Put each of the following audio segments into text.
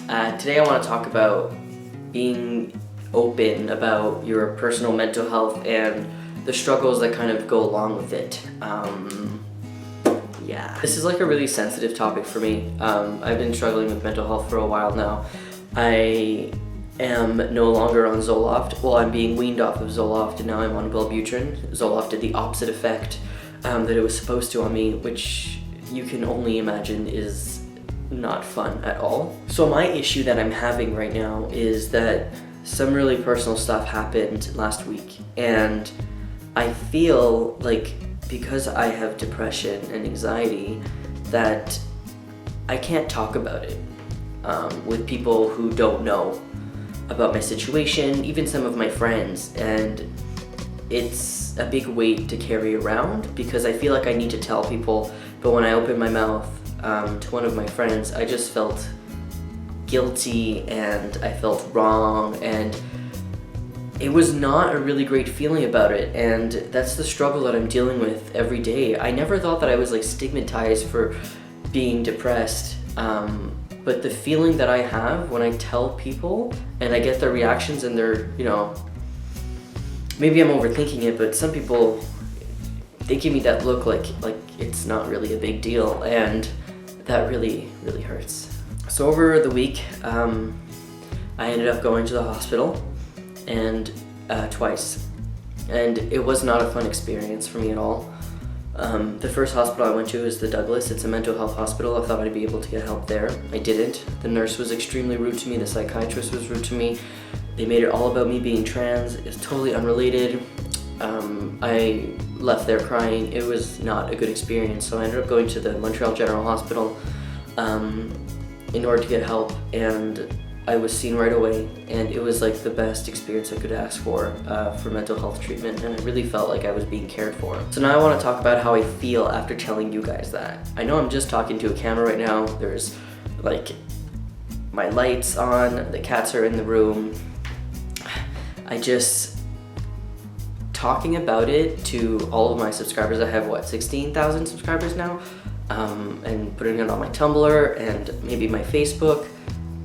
Today I want to talk about being open about your personal mental health and the struggles that kind of go along with it. This is like a really sensitive topic for me. I've been struggling with mental health for a while now. I am no longer on Zoloft. Well, I'm being weaned off of Zoloft and now I'm on Wellbutrin. Zoloft did the opposite effect that it was supposed to on me, which you can only imagine is not fun at all. So my issue that I'm having right now is that some really personal stuff happened last week, and I feel like because I have depression and anxiety that I can't talk about it with people who don't know about my situation, even some of my friends, and it's a big weight to carry around because I feel like I need to tell people, but when I open my mouth to one of my friends, I just felt guilty and I felt wrong, and it was not a really great feeling about it, and that's the struggle that I'm dealing with every day. I never thought that I was like stigmatized for being depressed, but the feeling that I have when I tell people and I get their reactions and they're, maybe I'm overthinking it, but some people, they give me that look like it's not really a big deal, and that really, really hurts. So over the week, I ended up going to the hospital and twice, and it was not a fun experience for me at all. The first hospital I went to is the Douglas. It's a mental health hospital. I thought I'd be able to get help there. I didn't. The nurse was extremely rude to me. The psychiatrist was rude to me. They made it all about me being trans. It's totally unrelated. I left there crying. It was not a good experience, so I ended up going to the Montreal General Hospital in order to get help, and I was seen right away, and it was like the best experience I could ask for mental health treatment, and I really felt like I was being cared for. So now I want to talk about how I feel after telling you guys that. I know I'm just talking to a camera right now. There's like my lights on, the cats are in the room. Talking about it to all of my subscribers, I have 16,000 subscribers now, and putting it on my Tumblr and maybe my Facebook,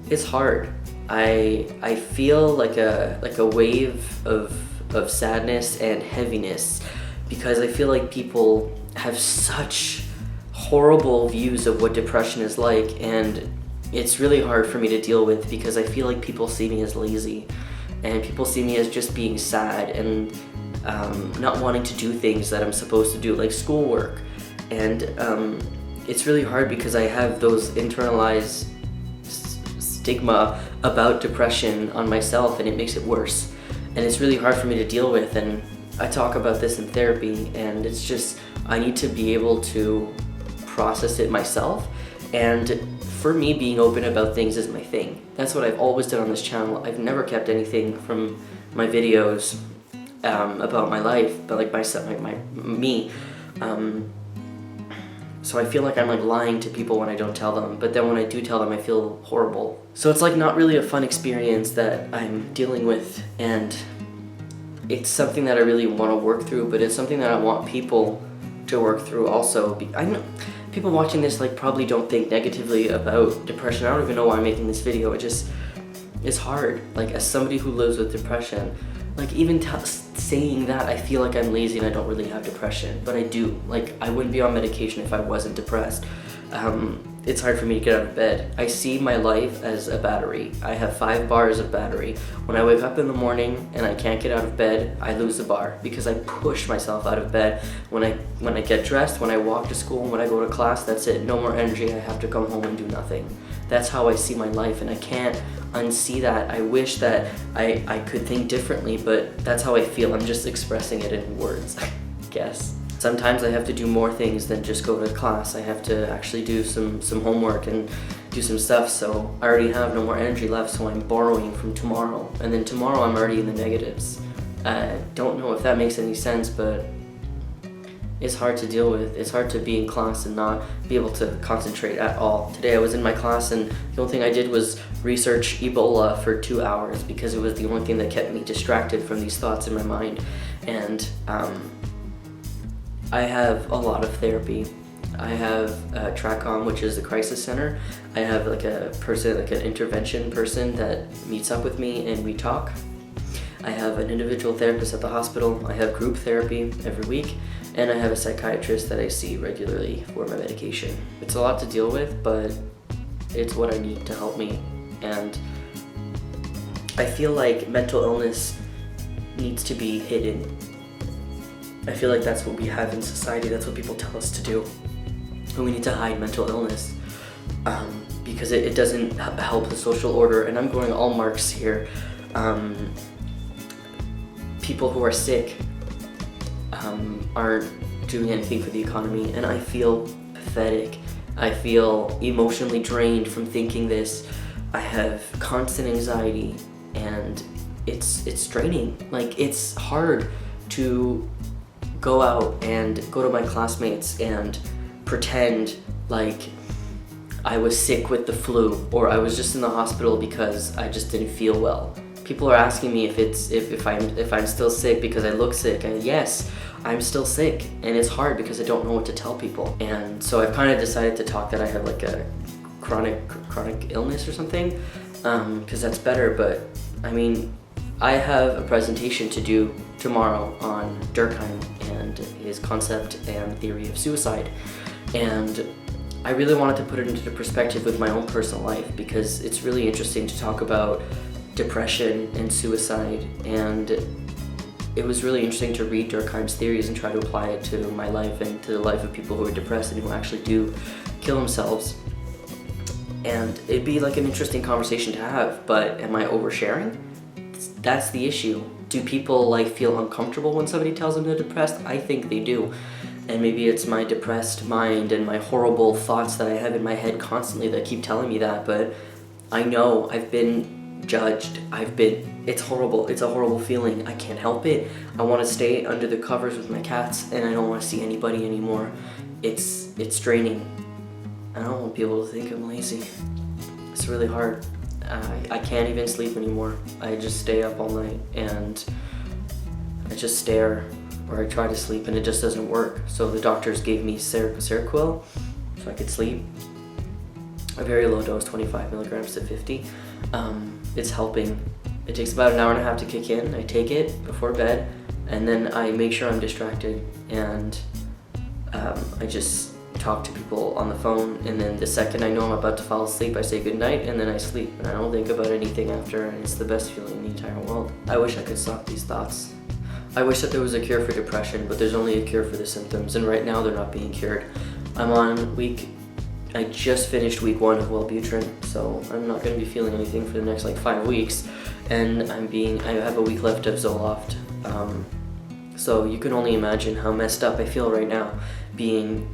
it's hard. I feel like a wave of sadness and heaviness because I feel like people have such horrible views of what depression is like, and it's really hard for me to deal with because I feel like people see me as lazy, and people see me as just being sad and not wanting to do things that I'm supposed to do, like schoolwork. And it's really hard because I have those internalized stigma about depression on myself, and it makes it worse. And it's really hard for me to deal with, and I talk about this in therapy, and it's just, I need to be able to process it myself. And for me, being open about things is my thing. That's what I've always done on this channel. I've never kept anything from my videos about my life, but like myself, me. So I feel like I'm like lying to people when I don't tell them, but then when I do tell them, I feel horrible. So it's like not really a fun experience that I'm dealing with, and it's something that I really want to work through, but it's something that I want people to work through also. I know people watching this like probably don't think negatively about depression. I don't even know why I'm making this video. It's hard. Like, as somebody who lives with depression, like even saying that, I feel like I'm lazy and I don't really have depression, but I do. Like, I wouldn't be on medication if I wasn't depressed. It's hard for me to get out of bed. I see my life as a battery. I have 5 bars of battery. When I wake up in the morning and I can't get out of bed, I lose a bar because I push myself out of bed. When I get dressed, when I walk to school, when I go to class, that's it. No more energy. I have to come home and do nothing. That's how I see my life, and I can't unsee that. I wish that I could think differently, but that's how I feel. I'm just expressing it in words, I guess. Sometimes I have to do more things than just go to class. I have to actually do some homework and do some stuff, so I already have no more energy left, so I'm borrowing from tomorrow. And then tomorrow I'm already in the negatives. I don't know if that makes any sense, but it's hard to deal with. It's hard to be in class and not be able to concentrate at all. Today I was in my class and the only thing I did was research Ebola for 2 hours because it was the only thing that kept me distracted from these thoughts in my mind. And I have a lot of therapy. I have TRACOM, which is the crisis center. I have like a person, like an intervention person that meets up with me and we talk. I have an individual therapist at the hospital. I have group therapy every week, and I have a psychiatrist that I see regularly for my medication. It's a lot to deal with, but it's what I need to help me. And I feel like mental illness needs to be hidden. I feel like that's what we have in society. That's what people tell us to do. And we need to hide mental illness because it doesn't help the social order. And I'm going all Marx here. People who are sick aren't doing anything for the economy, and I feel pathetic. I feel emotionally drained from thinking this. I have constant anxiety, and it's draining. Like, it's hard to go out and go to my classmates and pretend like I was sick with the flu, or I was just in the hospital because I just didn't feel well. People are asking me if I'm still sick because I look sick, and yes, I'm still sick, and it's hard because I don't know what to tell people. And so I've kind of decided to talk that I have like a chronic illness or something, because that's better. But I mean, I have a presentation to do tomorrow on Durkheim and his concept and theory of suicide, and I really wanted to put it into perspective with my own personal life, because it's really interesting to talk about depression and suicide, and it was really interesting to read Durkheim's theories and try to apply it to my life and to the life of people who are depressed and who actually do kill themselves. And it'd be like an interesting conversation to have, but am I oversharing? That's the issue. Do people like feel uncomfortable when somebody tells them they're depressed? I think they do. And maybe it's my depressed mind and my horrible thoughts that I have in my head constantly that keep telling me that, but I know I've been judged. It's horrible. It's a horrible feeling. I can't help it. I want to stay under the covers with my cats, and I don't want to see anybody anymore. It's draining. I don't want people to think I'm lazy. It's really hard. I can't even sleep anymore. I just stay up all night and I just stare, or I try to sleep and it just doesn't work. So the doctors gave me Seroquel so I could sleep. A very low dose, 25 milligrams to 50. It's helping. It takes about an hour and a half to kick in. I take it before bed, and then I make sure I'm distracted, and I just talk to people on the phone, and then the second I know I'm about to fall asleep, I say goodnight, and then I sleep, and I don't think about anything after, and it's the best feeling in the entire world. I wish I could stop these thoughts. I wish that there was a cure for depression, but there's only a cure for the symptoms, and right now they're not being cured. I just finished week 1 of Wellbutrin, so I'm not going to be feeling anything for the next like 5 weeks, and I have a week left of Zoloft. So you can only imagine how messed up I feel right now, being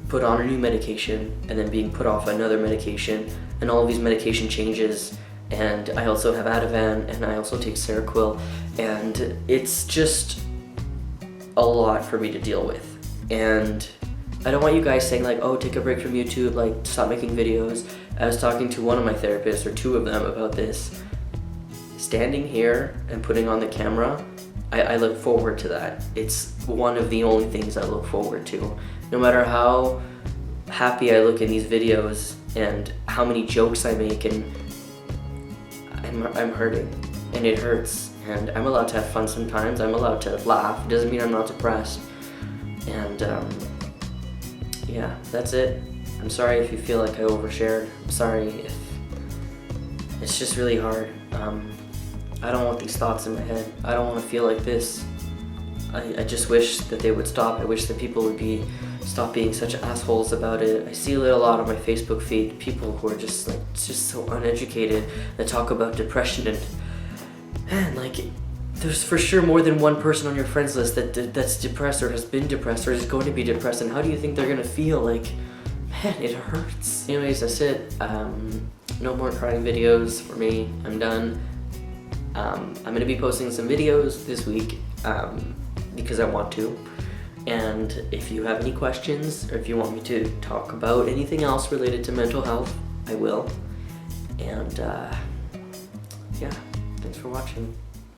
put on a new medication and then being put off another medication, and all of these medication changes. And I also have Ativan, and I also take Seroquel, and it's just a lot for me to deal with. And I don't want you guys saying like, oh, take a break from YouTube, like stop making videos. I was talking to one of my therapists, or 2 of them, about this. Standing here and putting on the camera, I look forward to that. It's one of the only things I look forward to. No matter how happy I look in these videos and how many jokes I make, and I'm hurting, and it hurts, and I'm allowed to have fun sometimes. I'm allowed to laugh. It doesn't mean I'm not depressed. And yeah, that's it. I'm sorry if you feel like I overshared. I'm sorry if it's just really hard. I don't want these thoughts in my head. I don't want to feel like this. I just wish that they would stop. I wish that people would stop being such assholes about it. I see it a lot on my Facebook feed, people who are just so uneducated that talk about depression, and man, like, there's for sure more than one person on your friends list that's depressed or has been depressed or is going to be depressed, and how do you think they're gonna feel? Like, man, it hurts. Anyways, that's it. No more crying videos for me. I'm done. I'm gonna be posting some videos this week because I want to. And if you have any questions, or if you want me to talk about anything else related to mental health, I will. And yeah, thanks for watching.